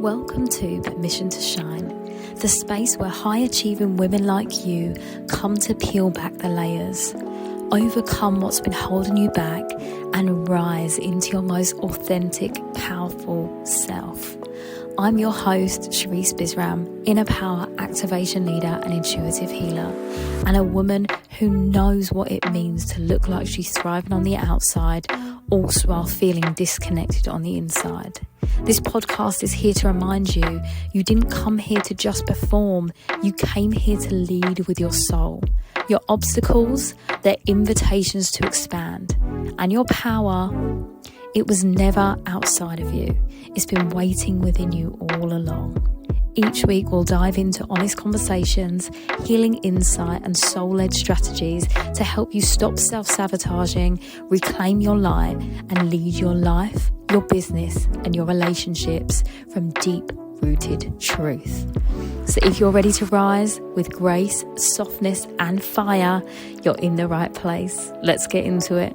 Welcome to Permission to Shine, the space where high-achieving women like you come to peel back the layers, overcome what's been holding you back, and rise into your most authentic, powerful self. I'm your host, Sharice Bisram, inner power activation leader and intuitive healer, and a woman who knows what it means to look like she's thriving on the outside, also while feeling disconnected on the inside. This podcast is here to remind you, you didn't come here to just perform, you came here to lead with your soul. Your obstacles, they're invitations to expand. And your power, it was never outside of you. It's been waiting within you all along. Each week we'll dive into honest conversations, healing insight and soul-led strategies to help you stop self-sabotaging, reclaim your light and lead your life, your business and your relationships from deep-rooted truth. So if you're ready to rise with grace, softness and fire, you're in the right place. Let's get into it.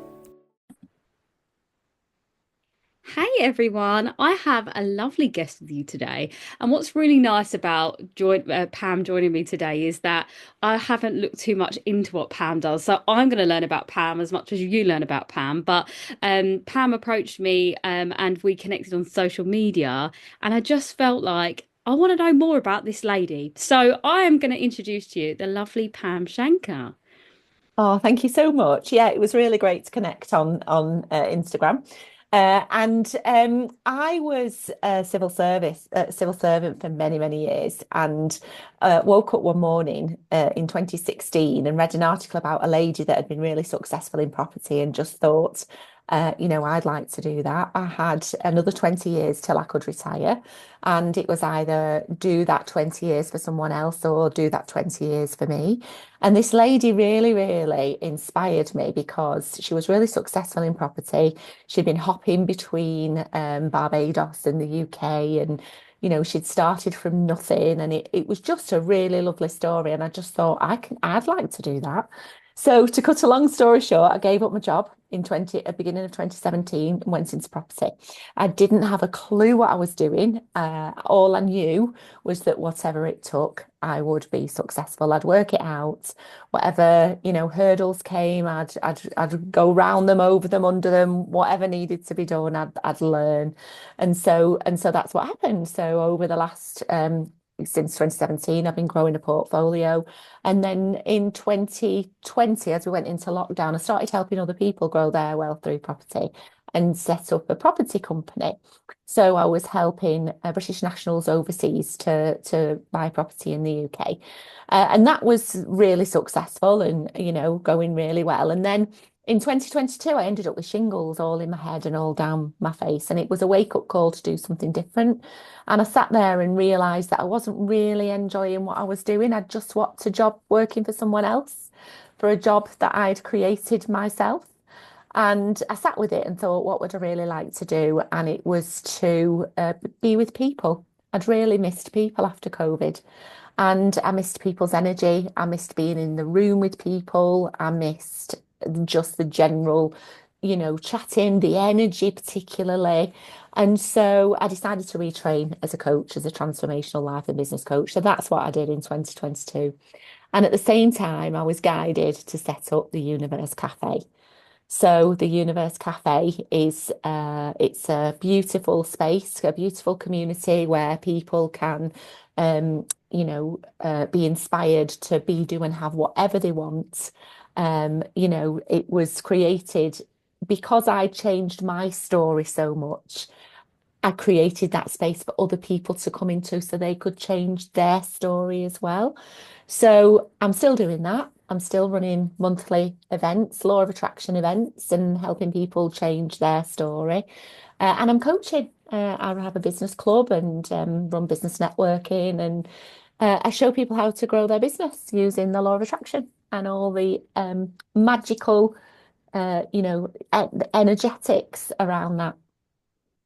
Hey everyone, I have a lovely guest with you today. And what's really nice about Pam joining me today is that I haven't looked too much into what Pam does. So I'm going to learn about Pam as much as you learn about Pam. But Pam approached me and we connected on social media. And I just felt like I want to know more about this lady. So I am going to introduce to you the lovely Pam Shanker. Oh, thank you so much. Yeah, it was really great to connect on Instagram. I was a civil servant for many years, and woke up one morning in 2016 and read an article about a lady that had been really successful in property, and just thought, I'd like to do that. I had another 20 years till I could retire, and it was either do that 20 years for someone else or do that 20 years for me. And this lady really inspired me because she was really successful in property. She'd been hopping between Barbados and the UK, and she'd started from nothing, and it was just a really lovely story. And I just thought I'd like to do that. So to cut a long story short, I gave up my job at the beginning of 2017 and went into property. I didn't have a clue what I was doing. All I knew was that whatever it took, I would be successful. I'd work it out. Whatever, hurdles came, I'd go round them, over them, under them, whatever needed to be done, I'd learn. And so that's what happened. So over the last since 2017, I've been growing a portfolio. And then in 2020, as we went into lockdown, I started helping other people grow their wealth through property and set up a property company. So I was helping British nationals overseas to buy property in the UK. And that was really successful and, going really well. And then in 2022, I ended up with shingles all in my head and all down my face. And it was a wake-up call to do something different. And I sat there and realised that I wasn't really enjoying what I was doing. I'd just swapped a job working for someone else for a job that I'd created myself. And I sat with it and thought, what would I really like to do? And it was to be with people. I'd really missed people after COVID. And I missed people's energy. I missed being in the room with people. I missed just the general, chatting, the energy particularly. And so I decided to retrain as a coach, as a transformational life and business coach. So that's what I did in 2022. And at the same time, I was guided to set up the Universe Café. So the Universe Café is it's a beautiful space, a beautiful community where people can be inspired to be, do and have whatever they want. It was created because I changed my story so much. I created that space for other people to come into so they could change their story as well. So I'm still doing that. I'm still running monthly events, law of attraction events, and helping people change their story. And I'm coaching. I have a business club and run business networking, and I show people how to grow their business using the law of attraction and all the magical, energetics around that.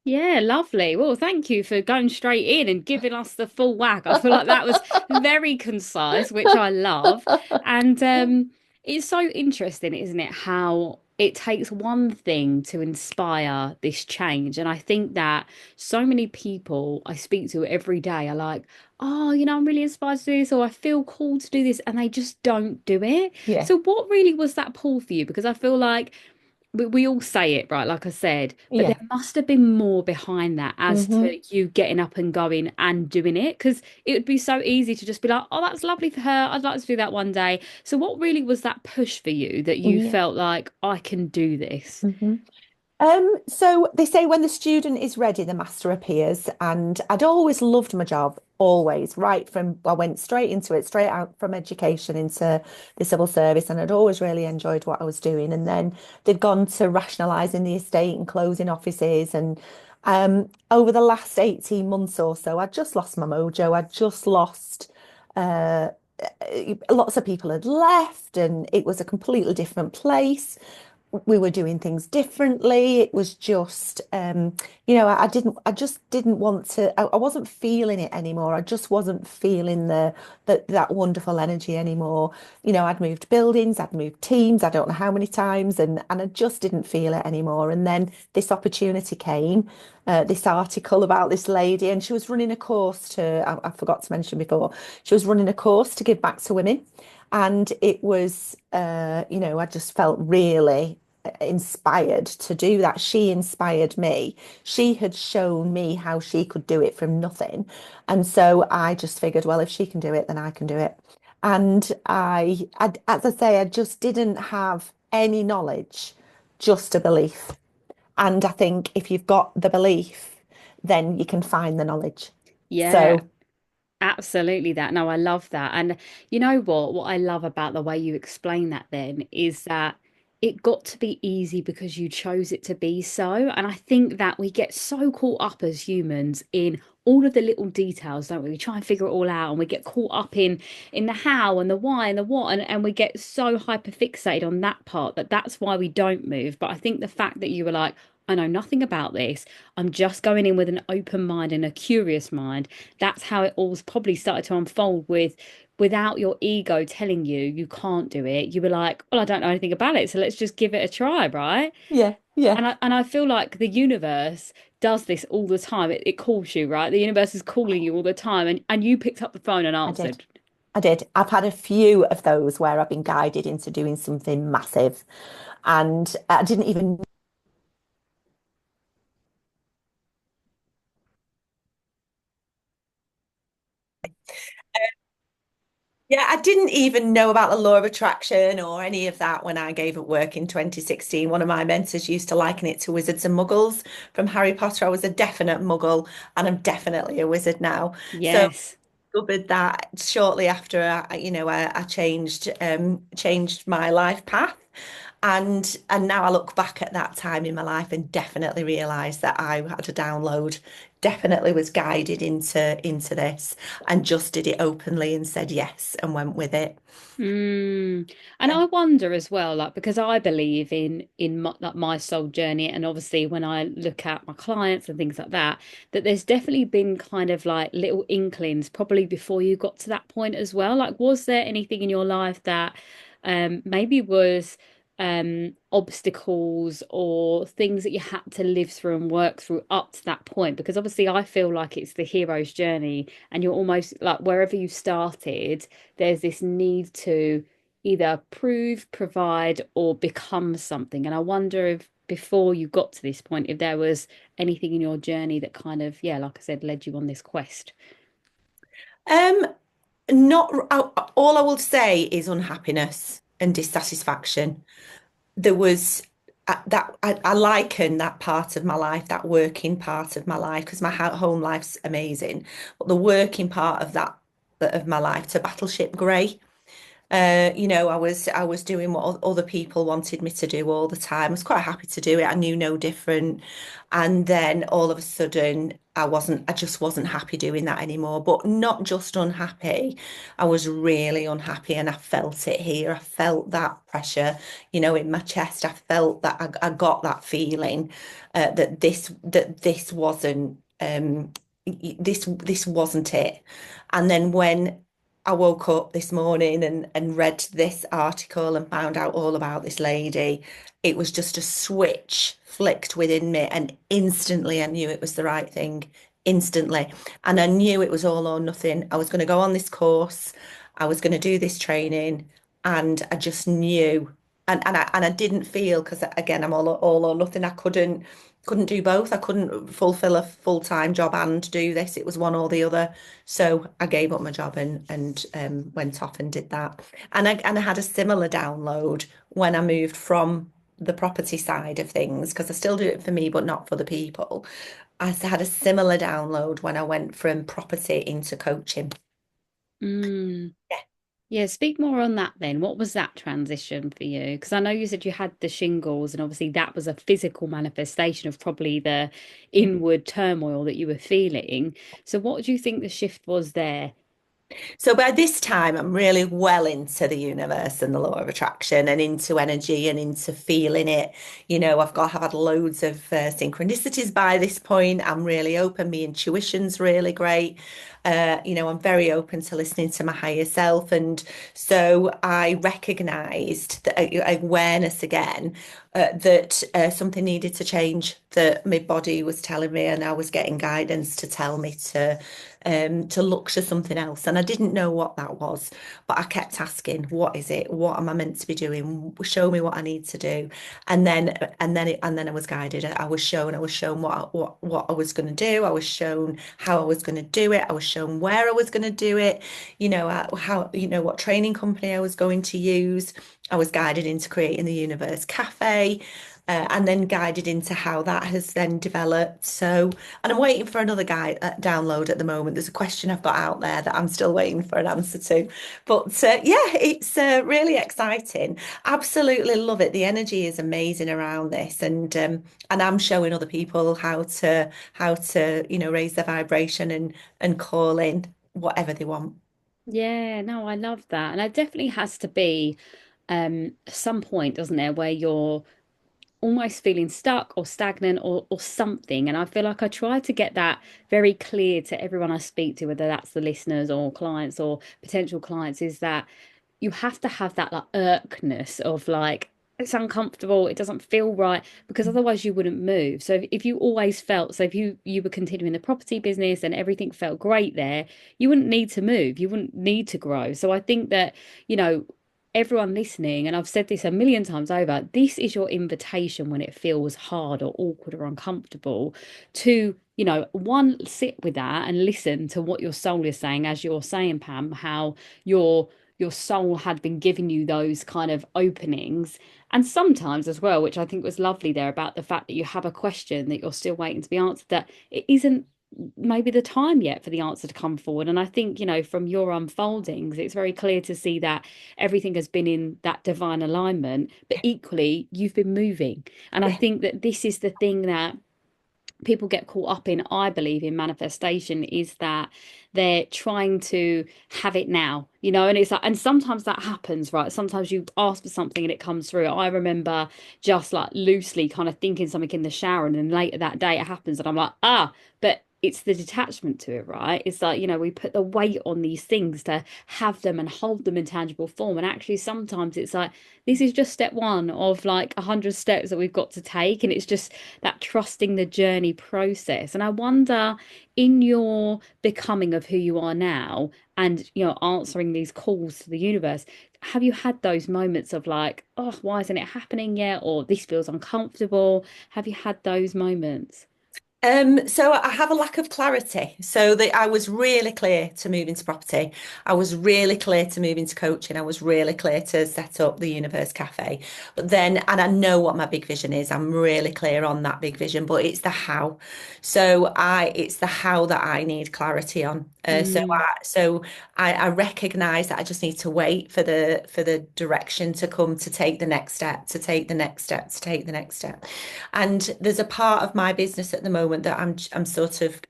Yeah, lovely. Well, thank you for going straight in and giving us the full whack. I feel like that was very concise, which I love. And it's so interesting, isn't it? How it takes one thing to inspire this change. And I think that so many people I speak to every day are like, oh, I'm really inspired to do this, or I feel called to do this, and they just don't do it. Yeah. So, what really was that pull for you? Because I feel like we all say it, right? Like I said, but there Yeah. must have been more behind that as Hmm. to you getting up and going and doing it. Because it would be so easy to just be like, oh, that's lovely for her. I'd like to do that one day. So, what really was that push for you that you Yeah. felt like I can do this? Hmm. So they say when the student is ready, the master appears. And I'd always loved my job, always, right from I went straight into it, straight out from education into the civil service, and I'd always really enjoyed what I was doing. And then they'd gone to rationalising the estate and closing offices. And over the last 18 months or so, I'd just lost my mojo. I'd just lost uh, lots of people had left, and it was a completely different place. We were doing things differently. It was just, I just didn't want to, I wasn't feeling it anymore. I just wasn't feeling that wonderful energy anymore. I'd moved buildings, I'd moved teams, I don't know how many times, and I just didn't feel it anymore. And then this opportunity came, this article about this lady, and she was running a course I forgot to mention before, she was running a course to give back to women. And it was, I just felt really inspired to do that. She inspired me. She had shown me how she could do it from nothing. And so I just figured, well, if she can do it, then I can do it. And as I say, I just didn't have any knowledge, just a belief. And I think if you've got the belief, then you can find the knowledge. Yeah, So, absolutely that. No, I love that. And you know what? What I love about the way you explain that then is that it got to be easy because you chose it to be so. And I think that we get so caught up as humans in all of the little details, don't we? We try and figure it all out and we get caught up in the how and the why and the what and we get so hyper fixated on that part that that's why we don't move. But I think the fact that you were like, I know nothing about this. I'm just going in with an open mind and a curious mind. That's how it all's probably started to unfold without your ego telling you you can't do it. You were like, well, I don't know anything about it, so let's just give it a try, right? yeah, yeah, And I feel like the universe does this all the time. It calls you, right? The universe is calling you all the time, and you picked up the phone and I did. answered. I did. I've had a few of those where I've been guided into doing something massive. And I didn't even, yeah, I didn't even know about the law of attraction or any of that when I gave up work in 2016. One of my mentors used to liken it to wizards and muggles from Harry Potter. I was a definite muggle and I'm definitely a wizard now. So Yes. discovered that shortly after I changed my life path. And now I look back at that time in my life and definitely realised that I had a download, definitely was guided into this and just did it openly and said yes and went with it. Mm. And I wonder as well, like because I believe in my, like my soul journey, and obviously when I look at my clients and things like that, that there's definitely been kind of like little inklings probably before you got to that point as well. Like, was there anything in your life that maybe was obstacles or things that you had to live through and work through up to that point? Because obviously I feel like it's the hero's journey, and you're almost like wherever you started there's this need to either prove, provide, or become something. And I wonder if before you got to this point, if there was anything in your journey that kind of, yeah, like I said, led you on this quest. Um, Not all I will say is unhappiness and dissatisfaction. There was I liken that part of my life, that working part of my life, because my home life's amazing, but the working part of that of my life to Battleship Grey. I was doing what other people wanted me to do all the time. I was quite happy to do it. I knew no different. And then all of a sudden, I just wasn't happy doing that anymore. But not just unhappy, I was really unhappy and I felt it here. I felt that pressure, in my chest. I felt that I got that feeling that this wasn't this wasn't it. And then when I woke up this morning and read this article and found out all about this lady. It was just a switch flicked within me, and instantly I knew it was the right thing. Instantly. And I knew it was all or nothing. I was going to go on this course, I was going to do this training, and I just knew. And I didn't feel, because again, I'm all or nothing. I couldn't do both. I couldn't fulfill a full-time job and do this. It was one or the other. So I gave up my job and went off and did that. And I had a similar download when I moved from the property side of things, because I still do it for me, but not for the people. I had a similar download when I went from property into coaching. Mm. Yeah. Yeah, speak more on that then. What was that transition for you? Because I know you said you had the shingles, and obviously that was a physical manifestation of probably the inward turmoil that you were feeling. So, what do you think the shift was there? So by this time, I'm really well into the universe and the law of attraction and into energy and into feeling it. I've had loads of synchronicities by this point. I'm really open. My intuition's really great. I'm very open to listening to my higher self. And so I recognized the awareness again, that something needed to change, that my body was telling me, and I was getting guidance to tell me to look to something else. And I didn't know what that was, but I kept asking, what is it? What am I meant to be doing? Show me what I need to do. And then I was guided. I was shown what I was going to do. I was shown how I was going to do it. I was shown where I was going to do it, what training company I was going to use. I was guided into creating the Universe Café, and then guided into how that has then developed. So, and I'm waiting for another guide download at the moment. There's a question I've got out there that I'm still waiting for an answer to. But yeah, it's really exciting. Absolutely love it. The energy is amazing around this, and I'm showing other people how to raise their vibration and call in whatever they want. Yeah, no, I love that. And it definitely has to be some point, doesn't there, where you're almost feeling stuck or stagnant or something. And I feel like I try to get that very clear to everyone I speak to, whether that's the listeners or clients or potential clients, is that you have to have that like irkness of like, it's uncomfortable, it doesn't feel right, because otherwise you wouldn't move. So if you always felt, so if you were continuing the property business and everything felt great there, you wouldn't need to move, you wouldn't need to grow. So I think that, you know, everyone listening, and I've said this a million times over, this is your invitation when it feels hard or awkward or uncomfortable to, one, sit with that and listen to what your soul is saying, as you're saying, Pam, how your soul had been giving you those kind of openings. And sometimes as well, which I think was lovely there about the fact that you have a question that you're still waiting to be answered, that it isn't maybe the time yet for the answer to come forward. And I think, from your unfoldings, it's very clear to see that everything has been in that divine alignment, but equally, you've been moving. And I Yeah. think that this is the thing that people get caught up in, I believe, in manifestation, is that they're trying to have it now, and it's like, and sometimes that happens, right? Sometimes you ask for something and it comes through. I remember just like loosely kind of thinking something in the shower, and then later that day it happens, and I'm like, but it's the detachment to it, right? It's like, we put the weight on these things to have them and hold them in tangible form. And actually, sometimes it's like, this is just step one of like 100 steps that we've got to take. And it's just that trusting the journey process. And I wonder, in your becoming of who you are now and, answering these calls to the universe, have you had those moments of like, oh, why isn't it happening yet? Or this feels uncomfortable? Have you had those moments? So I have a lack of clarity. So that I was really clear to move into property. I was really clear to move into coaching. I was really clear to set up the Universe Cafe. But then, and I know what my big vision is. I'm really clear on that big vision, but it's the how. It's the how that I need clarity on. Mm. I recognize that I just need to wait for the direction to come, to take the next step, to take the next step, to take the next step. And there's a part of my business at the moment that I'm sort of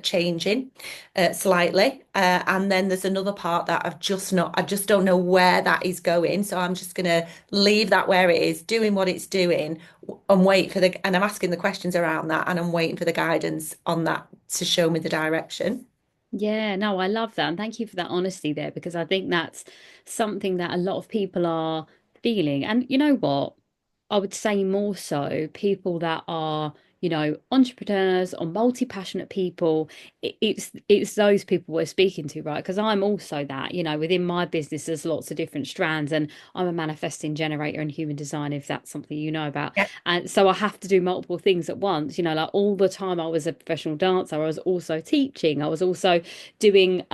changing slightly, and then there's another part that I just don't know where that is going. So I'm just gonna leave that where it is, doing what it's doing, and I'm asking the questions around that, and I'm waiting for the guidance on that to show me the direction. Yeah, no, I love that. And thank you for that honesty there, because I think that's something that a lot of people are feeling. And you know what? I would say more so people that are, entrepreneurs or multi-passionate people. It's those people we're speaking to, right? Because I'm also that, within my business, there's lots of different strands, and I'm a manifesting generator in human design, if that's something you know about. Yeah. And so I have to do multiple things at once, like all the time I was a professional dancer, I was also teaching, I was also doing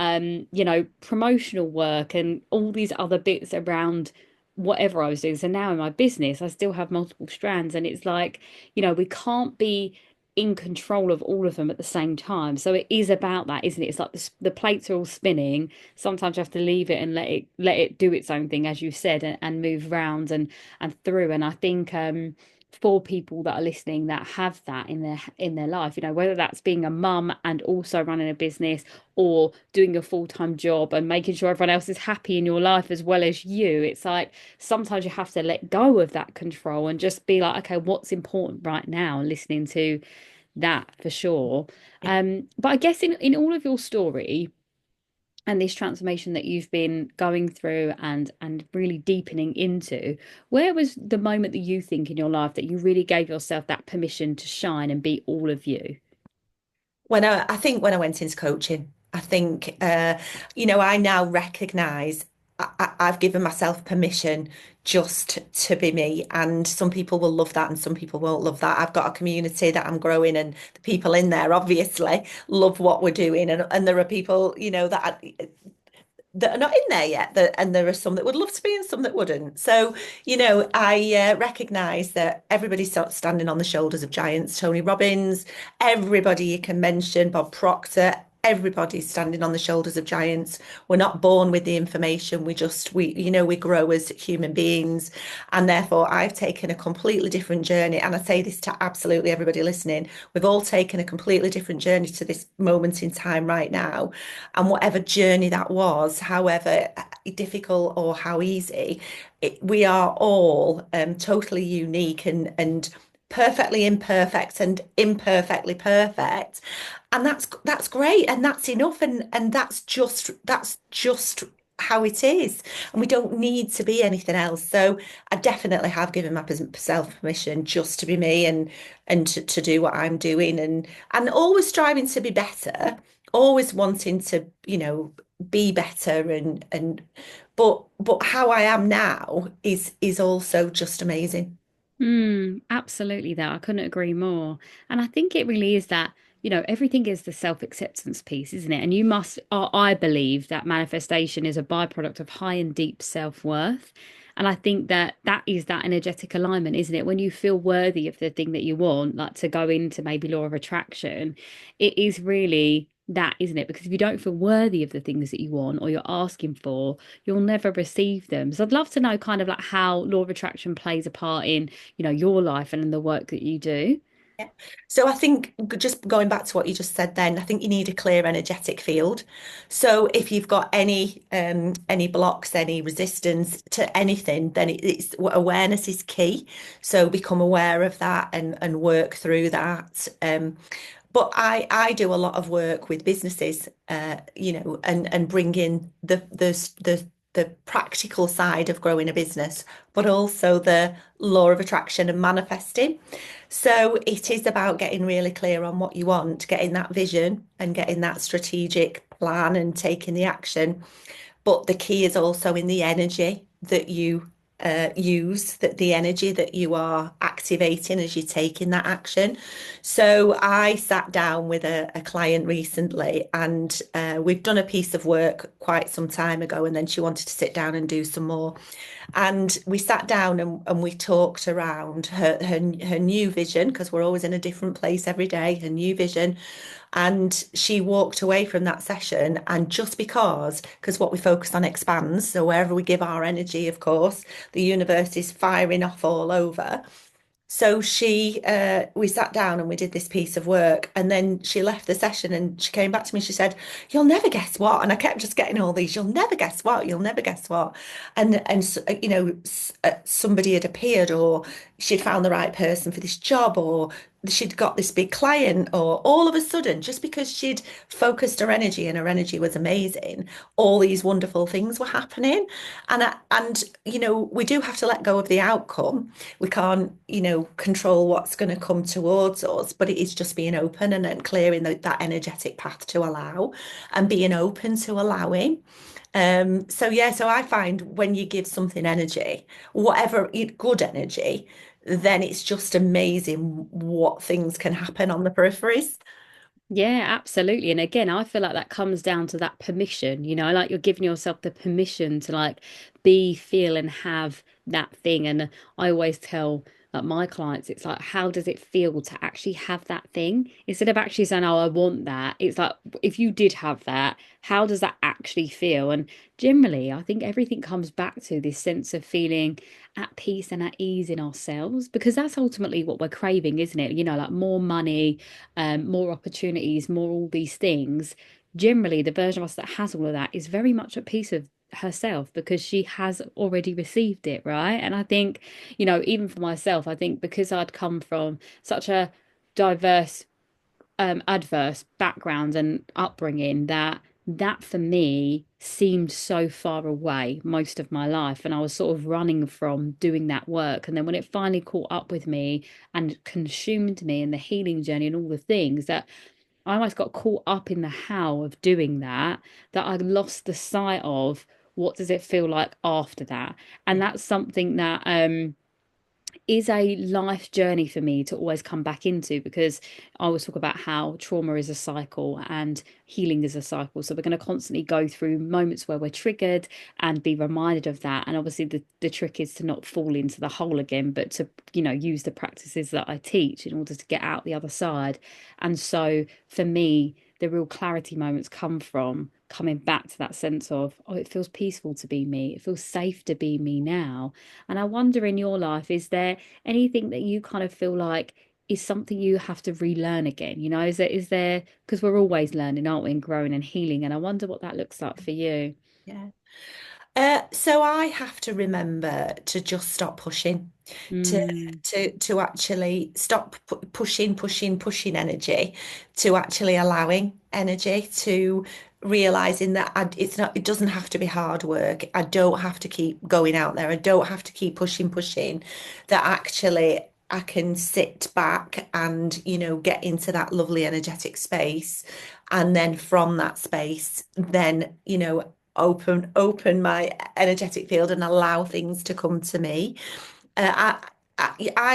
promotional work and all these other bits around whatever I was doing. So now in my business, I still have multiple strands, and it's like, we can't be in control of all of them at the same time. So it is about that, isn't it? It's like the plates are all spinning. Sometimes you have to leave it and let it do its own thing, as you said, and move round and through. And I think for people that are listening that have that in their life, whether that's being a mum and also running a business, or doing a full-time job and making sure everyone else is happy in your life as well as you, it's like sometimes you have to let go of that control and just be like, okay, what's important right now, and listening to that for sure. But I guess in all of your story and this transformation that you've been going through and really deepening into, where was the moment that you think in your life that you really gave yourself that permission to shine and be all of you? I think when I went into coaching, I think, I now recognize I've given myself permission just to be me. And some people will love that and some people won't love that. I've got a community that I'm growing, and the people in there obviously love what we're doing. And there are people, that are not in there yet, and there are some that would love to be and some that wouldn't. So, I recognize that everybody's sort of standing on the shoulders of giants. Tony Robbins, everybody you can mention, Bob Proctor, everybody's standing on the shoulders of giants. We're not born with the information. We grow as human beings. And therefore, I've taken a completely different journey. And I say this to absolutely everybody listening. We've all taken a completely different journey to this moment in time right now. And whatever journey that was, however difficult or how easy, we are all totally unique and perfectly imperfect and imperfectly perfect. And that's great, and that's enough, and that's just how it is. And we don't need to be anything else. So I definitely have given myself permission just to be me, and to do what I'm doing, and always striving to be better, always wanting to, be better, but how I am now is also just amazing. Absolutely that. I couldn't agree more. And I think it really is that, everything is the self-acceptance piece, isn't it? And I believe that manifestation is a byproduct of high and deep self-worth. And I think that that is that energetic alignment, isn't it? When you feel worthy of the thing that you want, like to go into maybe law of attraction, it is really that, isn't it? Because if you don't feel worthy of the things that you want or you're asking for, you'll never receive them. So I'd love to know kind of like how law of attraction plays a part in your life and in the work that you do. Yeah. So I think, just going back to what you just said then, I think you need a clear energetic field. So if you've got any blocks, any resistance to anything, then it's awareness is key. So become aware of that, and work through that. But I do a lot of work with businesses, and bring in the practical side of growing a business, but also the law of attraction and manifesting. So it is about getting really clear on what you want, getting that vision and getting that strategic plan and taking the action. But the key is also in the energy that you use, that the energy that you are activating as you're taking that action. So I sat down with a client recently, and we've done a piece of work quite some time ago, and then she wanted to sit down and do some more. And we sat down, and we talked around her new vision, because we're always in a different place every day, her new vision. And she walked away from that session, and just because what we focus on expands, so wherever we give our energy, of course, the universe is firing off all over. So we sat down and we did this piece of work, and then she left the session and she came back to me. She said, "You'll never guess what." And I kept just getting all these, "You'll never guess what, you'll never guess what." Somebody had appeared, or she'd found the right person for this job, or she'd got this big client, or all of a sudden, just because she'd focused her energy and her energy was amazing, all these wonderful things were happening. And we do have to let go of the outcome. We can't, control what's going to come towards us, but it is just being open and then clearing that energetic path to allow and being open to allowing. So yeah, so I find when you give something energy, whatever good energy, then it's just amazing what things can happen on the peripheries. Yeah, absolutely. And again, I feel like that comes down to that permission, like you're giving yourself the permission to like be, feel, and have that thing. And I always tell like my clients, it's like, how does it feel to actually have that thing? Instead of actually saying, oh, I want that, it's like, if you did have that, how does that actually feel? And generally, I think everything comes back to this sense of feeling at peace and at ease in ourselves, because that's ultimately what we're craving, isn't it? Like more money, more opportunities, more all these things. Generally, the version of us that has all of that is very much at peace with herself because she has already received it, right? And I think, even for myself, I think because I'd come from such a diverse adverse background and upbringing that for me seemed so far away most of my life, and I was sort of running from doing that work. And then when it finally caught up with me and consumed me in the healing journey and all the things, that I almost got caught up in the how of doing that, that I lost the sight of what does it feel like after that. And Yeah. that's something that is a life journey for me to always come back into, because I always talk about how trauma is a cycle and healing is a cycle. So we're going to constantly go through moments where we're triggered and be reminded of that. And obviously the trick is to not fall into the hole again, but to, use the practices that I teach in order to get out the other side. And so for me, the real clarity moments come from coming back to that sense of, oh, it feels peaceful to be me. It feels safe to be me now. And I wonder in your life, is there anything that you kind of feel like is something you have to relearn again? Is there, because we're always learning, aren't we, and growing and healing. And I wonder what that looks like for you. Yeah. So I have to remember to just stop pushing, to Mm, to actually stop pushing energy, to actually allowing energy, to realizing that it doesn't have to be hard work. I don't have to keep going out there. I don't have to keep pushing. That actually I can sit back and, get into that lovely energetic space. And then from that space, then, open my energetic field and allow things to come to me. I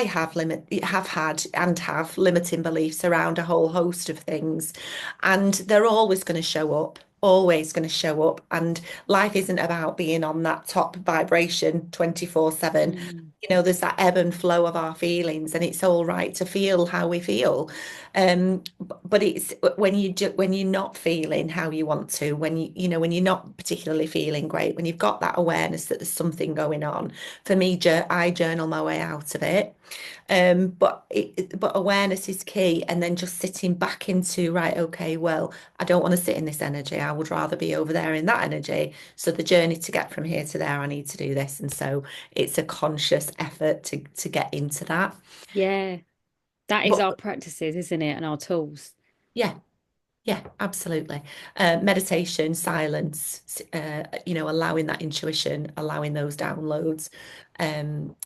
have had and have limiting beliefs around a whole host of things, and they're always going to show up. Always going to show up, and life isn't about being on that top vibration 24/7. mm. There's that ebb and flow of our feelings, and it's all right to feel how we feel. But it's when you're not feeling how you want to, when you're not particularly feeling great, when you've got that awareness that there's something going on. For me, I journal my way out of it. But awareness is key, and then just sitting back into, right, okay, well, I don't want to sit in this energy. I would rather be over there in that energy. So the journey to get from here to there, I need to do this. And so it's a conscious effort to get into that. Yeah, that is But our practices, isn't it? And our tools. yeah, yeah, absolutely. Meditation, silence, allowing that intuition, allowing those downloads. Um,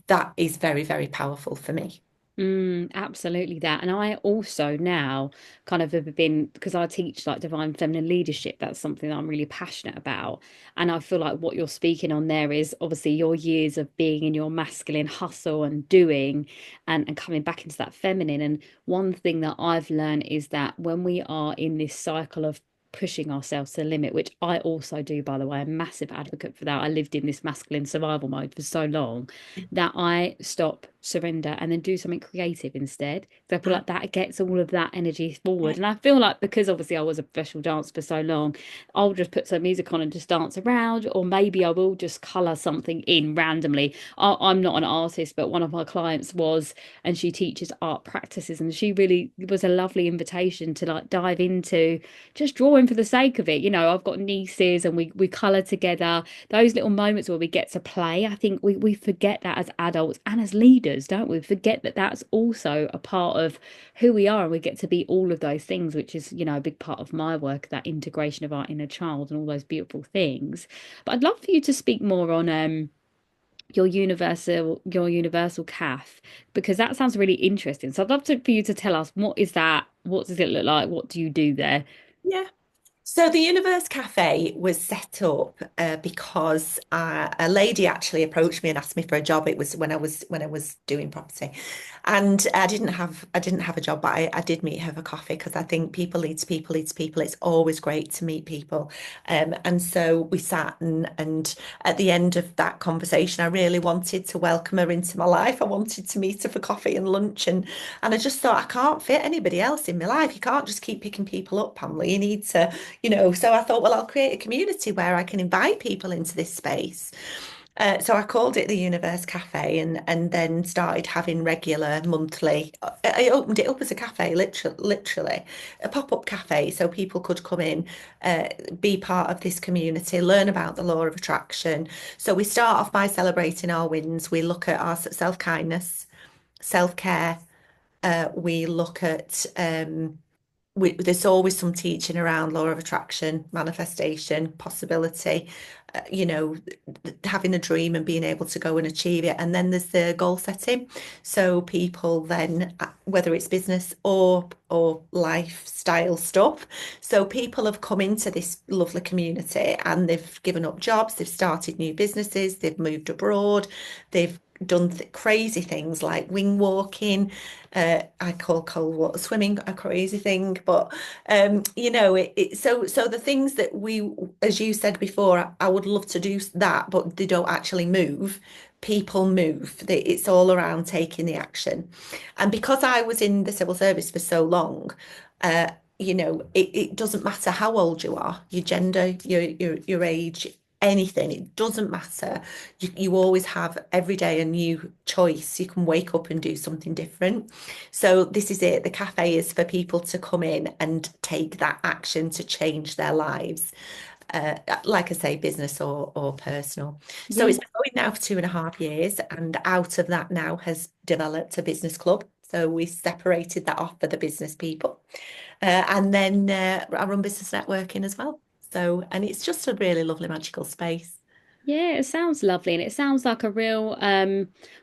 that is very, very powerful for me. Absolutely that. And I also now kind of have been, because I teach like divine feminine leadership, that's something that I'm really passionate about. And I feel like what you're speaking on there is obviously your years of being in your masculine hustle and doing and coming back into that feminine. And one thing that I've learned is that when we are in this cycle of pushing ourselves to the limit, which I also do, by the way, I'm a massive advocate for that. I lived in this masculine survival mode for so long that I stop, surrender, and then do something creative instead. So I feel Ah, like that gets all of that energy yeah, forward. And I feel like because obviously I was a professional dancer for so long, I'll just put some music on and just dance around, or maybe I will just colour something in randomly. I'm not an artist, but one of my clients was, and she teaches art practices, and she really was a lovely invitation to like dive into just drawing for the sake of it. I've got nieces and we colour together. Those little moments where we get to play, I think we forget that as adults and as leaders leaders, don't we? Forget that that's also a part of who we are, and we get to be all of those things, which is, a big part of my work, that integration of our inner child and all those beautiful things. But I'd love for you to speak more on your universal calf, because that sounds really interesting. So I'd love for you to tell us, what is that? What does it look like? What do you do there? Yeah. So the Universe Cafe was set up because a lady actually approached me and asked me for a job. It was when I was doing property, and I didn't have a job, but I did meet her for coffee because I think people lead to people lead to people. It's always great to meet people, and so we sat and at the end of that conversation, I really wanted to welcome her into my life. I wanted to meet her for coffee and lunch, and I just thought I can't fit anybody else in my life. You can't just keep picking people up, Pamela. You need to so I thought, well, I'll create a community where I can invite people into this space. So I called it the Universe Cafe and then started having regular monthly. I opened it up as a cafe, literally a pop-up cafe, so people could come in, be part of this community, learn about the law of attraction. So we start off by celebrating our wins. We look at our self-kindness, self-care. We look at there's always some teaching around law of attraction, manifestation, possibility, having a dream and being able to go and achieve it. And then there's the goal setting. So people then, whether it's business or lifestyle stuff, so people have come into this lovely community and they've given up jobs, they've started new businesses, they've moved abroad, they've done crazy things like wing walking. I call cold water swimming a crazy thing, but so the things that we, as you said before, I would love to do that, but they don't actually move. People move. It's all around taking the action. And because I was in the civil service for so long, it doesn't matter how old you are, your gender, your age, anything. It doesn't matter. You always have every day a new choice. You can wake up and do something different. So this is it. The cafe is for people to come in and take that action to change their lives. Like I say, business or personal. So Yeah. it's been going now for 2.5 years, and out of that now has developed a business club. So we separated that off for the business people. And then I run business networking as well. So, and it's just a really lovely magical space. Yeah, it sounds lovely, and it sounds like a real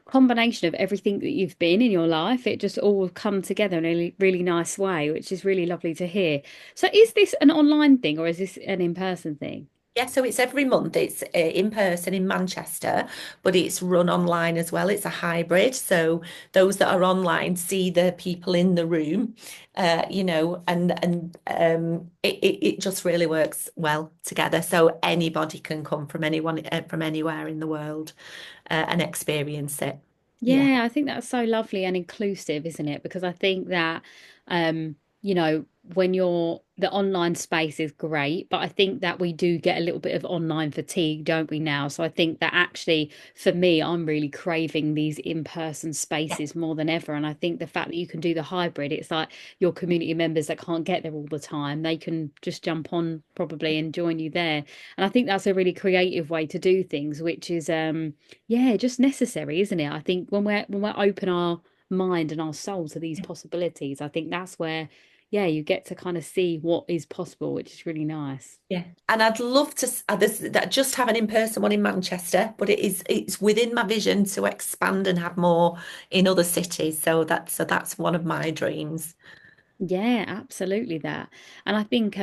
combination of everything that you've been in your life. It just all come together in a really nice way, which is really lovely to hear. So is this an online thing, or is this an in-person thing? Yeah, so it's every month. It's in person in Manchester, but it's run online as well. It's a hybrid. So those that are online see the people in the room, and it just really works well together. So anybody can come from anyone from anywhere in the world and experience it. Yeah. Yeah, I think that's so lovely and inclusive, isn't it? Because I think that, um, when the online space is great, but I think that we do get a little bit of online fatigue, don't we now? So I think that actually, for me, I'm really craving these in-person Yeah. spaces more than ever. And I think the fact that you can do the hybrid, it's like your community members that can't get there all the time, they can just jump on probably and join you there. And I think that's a really creative way to do things, which is yeah, just necessary, isn't it? I think when we're open our mind and our soul to these possibilities, I think that's where, yeah, you get to kind of see what is possible, which is really nice. Yeah, and I'd love to just have an in-person one in Manchester, but it's within my vision to expand and have more in other cities. So that's one of my dreams. Yeah, absolutely that. And I think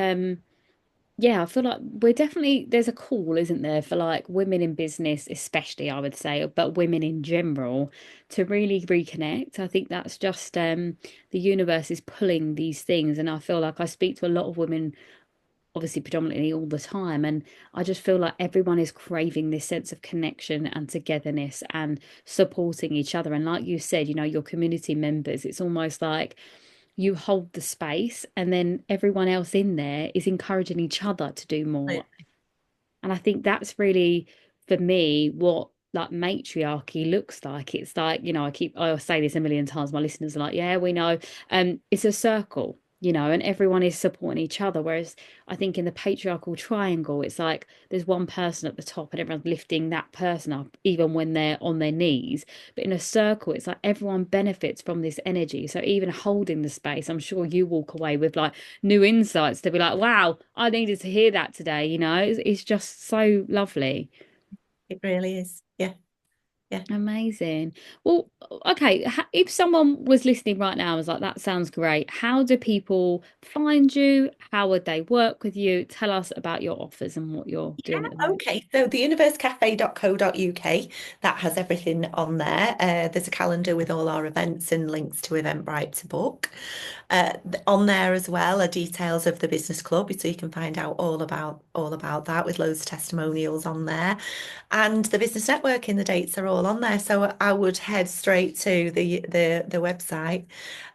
yeah, I feel like we're definitely, there's a call, isn't there, for like women in business, especially, I would say, but women in general, to really reconnect. I think that's just the universe is pulling these things. And I feel like I speak to a lot of women, obviously predominantly all the time, and I just feel like everyone is craving this sense of connection and togetherness and supporting each other. And like you said, your community members, it's almost like you hold the space, and then everyone else in there is encouraging each other to do more. And I think that's really, for me, what like matriarchy looks like. It's like, I'll say this a million times, my listeners are like, yeah, we know. It's a circle. and everyone is supporting each other. Whereas I think in the patriarchal triangle, it's like there's one person at the top and everyone's lifting that person up, even when they're on their knees. But in a circle, it's like everyone benefits from this energy. So even holding the space, I'm sure you walk away with like new insights to be like, wow, I needed to hear that today. It's just so lovely. It really is. Yeah. Yeah. Amazing. Well, okay. If someone was listening right now and was like, that sounds great, how do people find you? How would they work with you? Tell us about your offers and what you're doing at the moment. Okay, so the universecafe.co.uk, that has everything on there. There's a calendar with all our events and links to Eventbrite to book. On there as well are details of the business club, so you can find out all about that with loads of testimonials on there. And the business networking, the dates are all on there. So I would head straight to the website.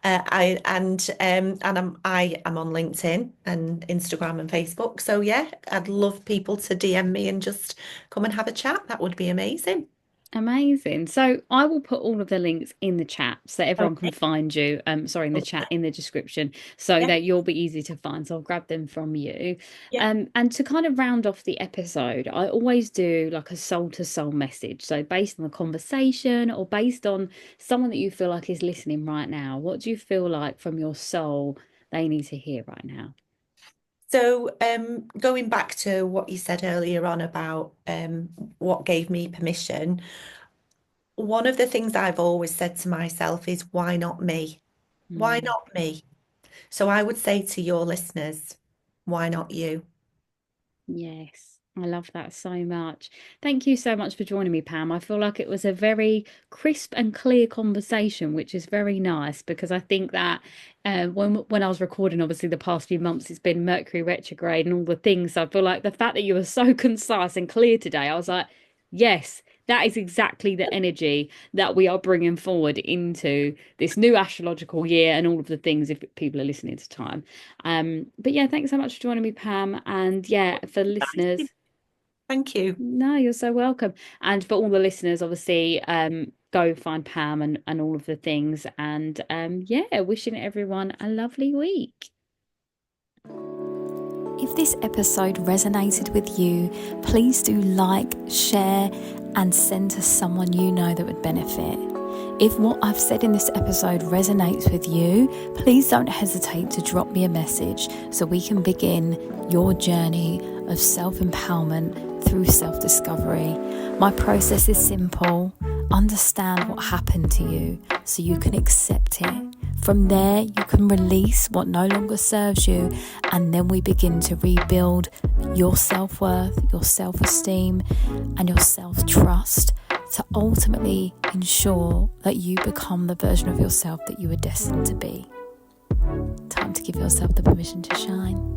I am on LinkedIn and Instagram and Facebook. So yeah, I'd love people to DM me and just come and have a chat. That would be amazing. Amazing. So I will put all of the links in the chat so everyone can Okay. find you. Sorry, in the chat, in the description, so Yeah. that you'll be easy to find. So I'll grab them from you. Yeah. And to kind of round off the episode, I always do like a soul to soul message. So based on the conversation or based on someone that you feel like is listening right now, what do you feel like from your soul they need to hear right now? So, going back to what you said earlier on about what gave me permission, one of the things I've always said to myself is, why not me? Why Mm. not me? So I would say to your listeners, why not you? Yes, I love that so much. Thank you so much for joining me, Pam. I feel like it was a very crisp and clear conversation, which is very nice because I think that when I was recording, obviously the past few months, it's been Mercury retrograde and all the things. So I feel like the fact that you were so concise and clear today, I was like, yes, that is exactly the energy that we are bringing forward into this new astrological year and all of the things if people are listening to time. But yeah, thanks so much for joining me, Pam. And yeah, for listeners, Thank you. no, you're so welcome. And for all the listeners, obviously, go find Pam and all of the things. And yeah, wishing everyone a lovely week. If this episode resonated with you, please do like, share, and send to someone you know that would benefit. If what I've said in this episode resonates with you, please don't hesitate to drop me a message so we can begin your journey of self-empowerment through self-discovery. My process is simple. Understand what happened to you so you can accept it. From there, you can release what no longer serves you, and then we begin to rebuild your self-worth, your self-esteem, and your self-trust to ultimately ensure that you become the version of yourself that you were destined to be. Time to give yourself the permission to shine.